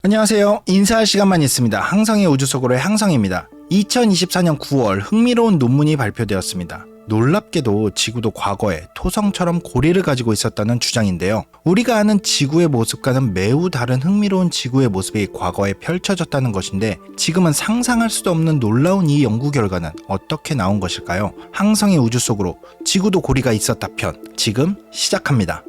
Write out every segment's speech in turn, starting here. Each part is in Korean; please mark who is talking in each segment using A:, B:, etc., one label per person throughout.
A: 안녕하세요. 인사할 시간만 있습니다. 항성의 우주 속으로의 항성입니다. 2024년 9월 흥미로운 논문이 발표되었습니다. 놀랍게도 지구도 과거에 토성처럼 고리를 가지고 있었다는 주장인데요. 우리가 아는 지구의 모습과는 매우 다른 흥미로운 지구의 모습이 과거에 펼쳐졌다는 것인데 지금은 상상할 수도 없는 놀라운 이 연구 결과는 어떻게 나온 것일까요? 항성의 우주 속으로 지구도 고리가 있었다 편 지금 시작합니다.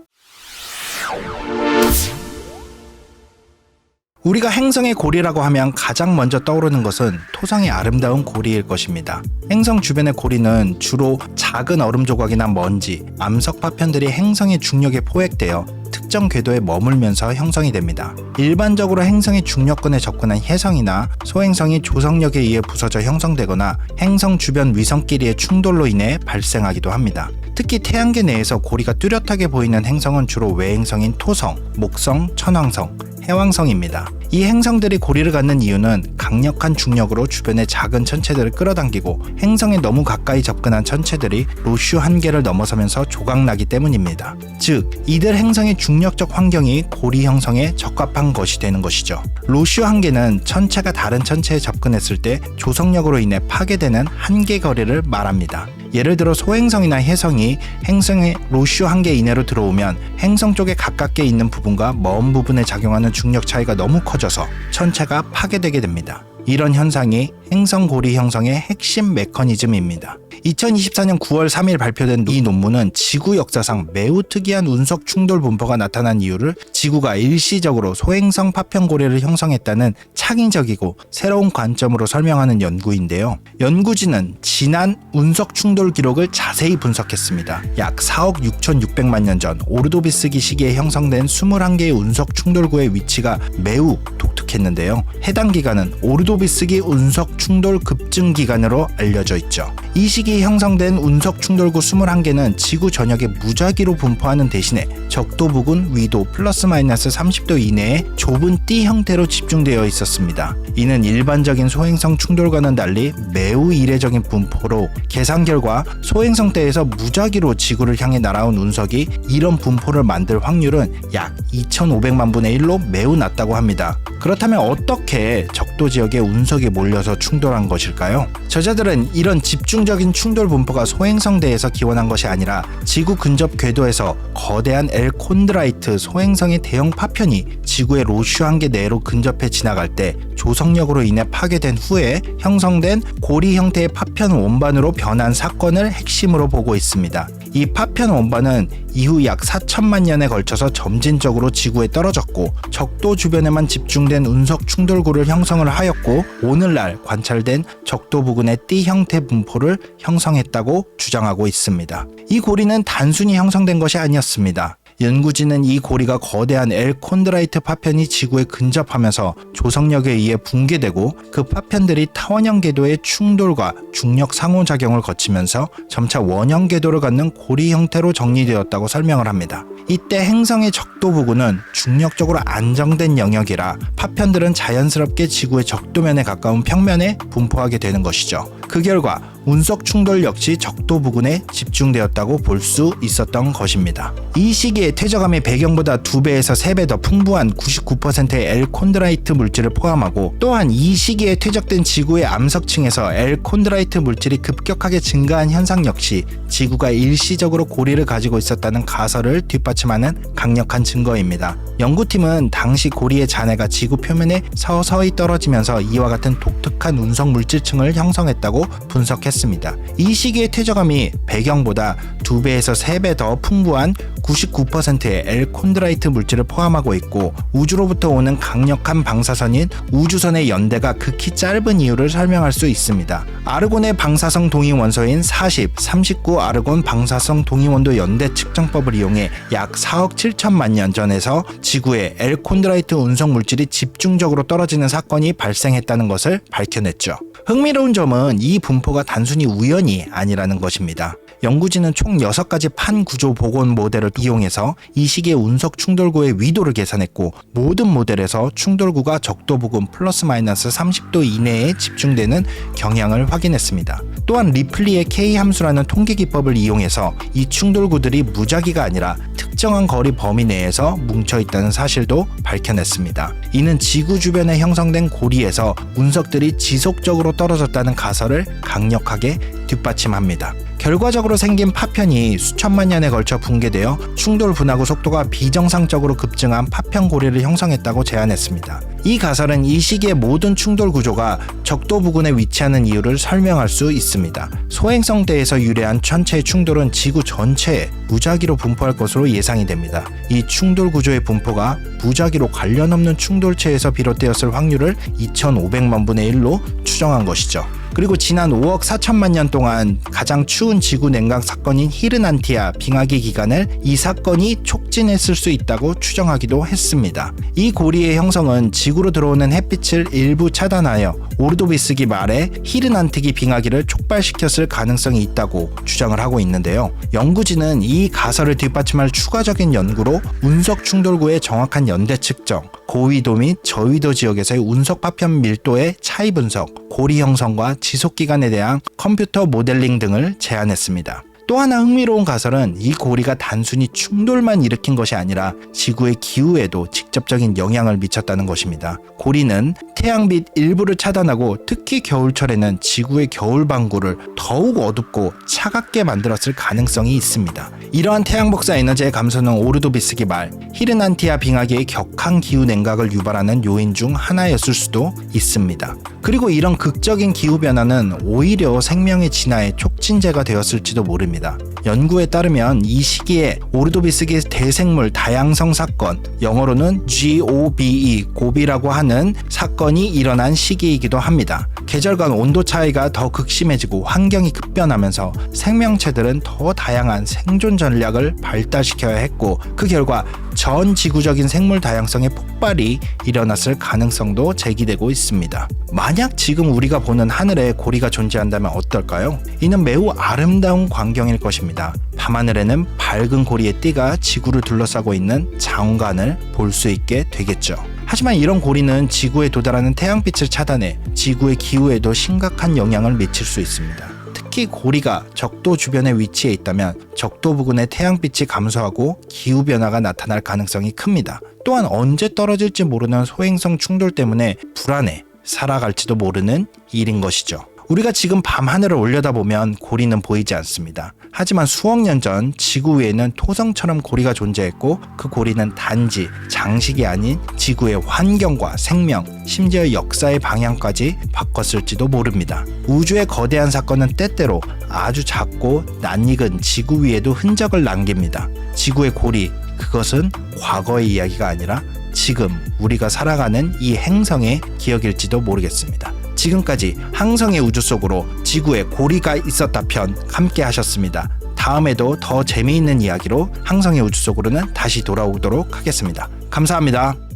A: 우리가 행성의 고리라고 하면 가장 먼저 떠오르는 것은 토성의 아름다운 고리일 것입니다. 행성 주변의 고리는 주로 작은 얼음 조각이나 먼지, 암석 파편들이 행성의 중력에 포획되어 특정 궤도에 머물면서 형성이 됩니다. 일반적으로 행성의 중력권에 접근한 혜성이나 소행성이 조성력에 의해 부서져 형성되거나 행성 주변 위성끼리의 충돌로 인해 발생하기도 합니다. 특히 태양계 내에서 고리가 뚜렷하게 보이는 행성은 주로 외행성인 토성, 목성, 천왕성, 해왕성입니다. 이 행성들이 고리를 갖는 이유는 강력한 중력으로 주변의 작은 천체들을 끌어당기고 행성에 너무 가까이 접근한 천체들이 로슈 한계를 넘어서면서 조각나기 때문입니다. 즉, 이들 행성의 중력적 환경이 고리 형성에 적합한 것이 되는 것이죠. 로슈 한계는 천체가 다른 천체에 접근했을 때 조성력으로 인해 파괴되는 한계 거리를 말합니다. 예를 들어 소행성이나 혜성이 행성의 로슈 한계 이내로 들어오면 행성 쪽에 가깝게 있는 부분과 먼 부분에 작용하는 중력 차이가 너무 커져서 천체가 파괴되게 됩니다. 이런 현상이 행성 고리 형성의 핵심 메커니즘입니다. 2024년 9월 3일 발표된 이 논문은 지구 역사상 매우 특이한 운석 충돌 분포가 나타난 이유를 지구가 일시적으로 소행성 파편 고리를 형성했다는 창의적이고 새로운 관점으로 설명하는 연구인데요. 연구진은 지난 운석 충돌 기록을 자세히 분석했습니다. 약 4억 6,600만 년 전 오르도비스기 시기에 형성된 21개의 운석 충돌구의 위치가 매우 독특했는데요. 해당 기간은 오르도비스기 운석 충돌 급증 기간으로 알려져 있죠. 이 시기에 형성된 운석 충돌구 21개는 지구 전역에 무작위로 분포하는 대신에 적도 부근 위도 플러스 마이너스 30도 이내에 좁은 띠 형태로 집중되어 있었습니다. 이는 일반적인 소행성 충돌과는 달리 매우 이례적인 분포로 계산 결과 소행성 때에서 무작위로 지구를 향해 날아온 운석이 이런 분포를 만들 확률은 약 2,500만 분의 1로 매우 낮다고 합니다. 그렇다면 어떻게 적도 지역에 운석이 몰려서 충돌한 것일까요? 저자들은 이런 집중적인 충돌 분포가 소행성대에서 기원한 것이 아니라 지구 근접 궤도에서 거대한 엘콘드라이트 소행성의 대형 파편이 지구의 로슈 한계 내로 근접해 지나갈 때 조성력으로 인해 파괴된 후에 형성된 고리 형태의 파편 원반으로 변한 사건을 핵심으로 보고 있습니다. 이 파편 원반은 이후 약 4천만 년에 걸쳐서 점진적으로 지구에 떨어졌고 적도 주변에만 집중된 운석 충돌구를 형성을 하였고 오늘날 관찰된 적도 부근의 띠 형태 분포를 형성했다고 주장하고 있습니다. 이 고리는 단순히 형성된 것이 아니었습니다. 연구진은 이 고리가 거대한 엘콘드라이트 파편이 지구에 근접하면서 조성력에 의해 붕괴되고 그 파편들이 타원형 궤도의 충돌과 중력 상호작용을 거치면서 점차 원형 궤도를 갖는 고리 형태로 정리되었다고 설명을 합니다. 이때 행성의 적도 부근은 중력적으로 안정된 영역이라 파편들은 자연스럽게 지구의 적도면에 가까운 평면에 분포하게 되는 것이죠. 그 결과 운석 충돌 역시 적도 부근에 집중되었다고 볼 수 있었던 것입니다. 이 시기에 퇴적암이 배경보다 2배에서 3배 더 풍부한 99%의 엘콘드라이트 물질을 포함하고 또한 이 시기에 퇴적된 지구의 암석층에서 엘콘드라이트 물질이 급격하게 증가한 현상 역시 지구가 일시적으로 고리를 가지고 있었다는 가설을 뒷받침하는 강력한 증거입니다. 연구팀은 당시 고리의 잔해가 지구 표면에 서서히 떨어지면서 이와 같은 독특한 운석 물질층을 형성했다고 분석했습니다. 이 시기의 퇴적암이 배경보다 2배에서 3배 더 풍부한 99%의 엘콘드라이트 물질을 포함하고 있고 우주로부터 오는 강력한 방사선인 우주선의 연대가 극히 짧은 이유를 설명할 수 있습니다. 아르곤의 방사성 동위 원소인 40, 39 아르곤 방사성 동위원도 연대 측정법을 이용해 약 4억 7천만 년 전에서 지구에 엘콘드라이트 운석 물질이 집중적으로 떨어지는 사건이 발생했다는 것을 밝혀냈죠. 흥미로운 점은 이 분포가 단순히 우연이 아니라는 것입니다. 연구진은 총 6가지 판 구조 복원 모델을 이용해서 이 시기의 운석 충돌구의 위도를 계산했고 모든 모델에서 충돌구가 적도 부근 플러스 마이너스 30도 이내에 집중되는 경향을 확인했습니다. 또한 리플리의 K 함수라는 통계 기법을 이용해서 이 충돌구들이 무작위가 아니라 특정한 거리 범위 내에서 뭉쳐있다는 사실도 밝혀냈습니다. 이는 지구 주변에 형성된 고리에서 운석들이 지속적으로 떨어졌다는 가설을 강력하게 뒷받침합니다. 결과적으로 생긴 파편이 수천만 년에 걸쳐 붕괴되어 충돌 분화구 속도가 비정상적으로 급증한 파편 고리를 형성했다고 제안했습니다. 이 가설은 이 시기의 모든 충돌 구조가 적도 부근에 위치하는 이유를 설명할 수 있습니다. 소행성대에서 유래한 천체의 충돌은 지구 전체에 무작위로 분포할 것으로 예상이 됩니다. 이 충돌 구조의 분포가 무작위로 관련 없는 충돌체에서 비롯되었을 확률을 2500만 분의 1로 추정한 것이죠. 그리고 지난 5억 4천만 년 동안 가장 추운 지구 냉각 사건인 히르난티아 빙하기 기간을 이 사건이 촉진했을 수 있다고 추정하기도 했습니다. 이 고리의 형성은 지구로 들어오는 햇빛을 일부 차단하여 오르도비스기 말에 히르난티기 빙하기를 촉발시켰을 가능성이 있다고 주장을 하고 있는데요. 연구진은 이 가설을 뒷받침할 추가적인 연구로 운석 충돌구의 정확한 연대 측정, 고위도 및 저위도 지역에서의 운석 파편 밀도의 차이 분석, 고리 형성과 지속 기간에 대한 컴퓨터 모델링 등을 제안했습니다. 또 하나 흥미로운 가설은 이 고리가 단순히 충돌만 일으킨 것이 아니라 지구의 기후에도 직접적인 영향을 미쳤다는 것입니다. 고리는 태양빛 일부를 차단하고 특히 겨울철에는 지구의 겨울 방구를 더욱 어둡고 차갑게 만들었을 가능성이 있습니다. 이러한 태양 복사 에너지의 감소는 오르도비스기 말 히르난티아 빙하기의 격한 기후 냉각을 유발하는 요인 중 하나였을 수도 있습니다. 그리고 이런 극적인 기후 변화는 오히려 생명의 진화의 촉진제가 되었을지도 모릅니다. 연구에 따르면 이 시기에 오르도비스기 대생물 다양성 사건, 영어로는 GOBE, 고비라고 하는 사건이 일어난 시기이기도 합니다. 계절간 온도 차이가 더 극심해지고 환경이 급변하면서 생명체들은 더 다양한 생존 전략을 발달시켜야 했고 그 결과 전 지구적인 생물 다양성의 폭발이 일어났을 가능성도 제기되고 있습니다. 만약 지금 우리가 보는 하늘에 고리가 존재한다면 어떨까요? 이는 매우 아름다운 광경일 것입니다. 밤하늘에는 밝은 고리의 띠가 지구를 둘러싸고 있는 장관을 볼 수 있게 되겠죠. 하지만 이런 고리는 지구에 도달하는 태양빛을 차단해 지구의 기후에도 심각한 영향을 미칠 수 있습니다. 특히 고리가 적도 주변에 위치해 있다면 적도 부근의 태양빛이 감소하고 기후변화가 나타날 가능성이 큽니다. 또한 언제 떨어질지 모르는 소행성 충돌 때문에 불안해 살아갈지도 모르는 일인 것이죠. 우리가 지금 밤하늘을 올려다보면 고리는 보이지 않습니다. 하지만 수억 년 전 지구 위에는 토성처럼 고리가 존재했고 그 고리는 단지 장식이 아닌 지구의 환경과 생명, 심지어 역사의 방향까지 바꿨을지도 모릅니다. 우주의 거대한 사건은 때때로 아주 작고 낯익은 지구 위에도 흔적을 남깁니다. 지구의 고리, 그것은 과거의 이야기가 아니라 지금 우리가 살아가는 이 행성의 기억일지도 모르겠습니다. 지금까지 항성의 우주 속으로 지구에 고리가 있었다 편 함께 하셨습니다. 다음에도 더 재미있는 이야기로 항성의 우주 속으로는 다시 돌아오도록 하겠습니다. 감사합니다.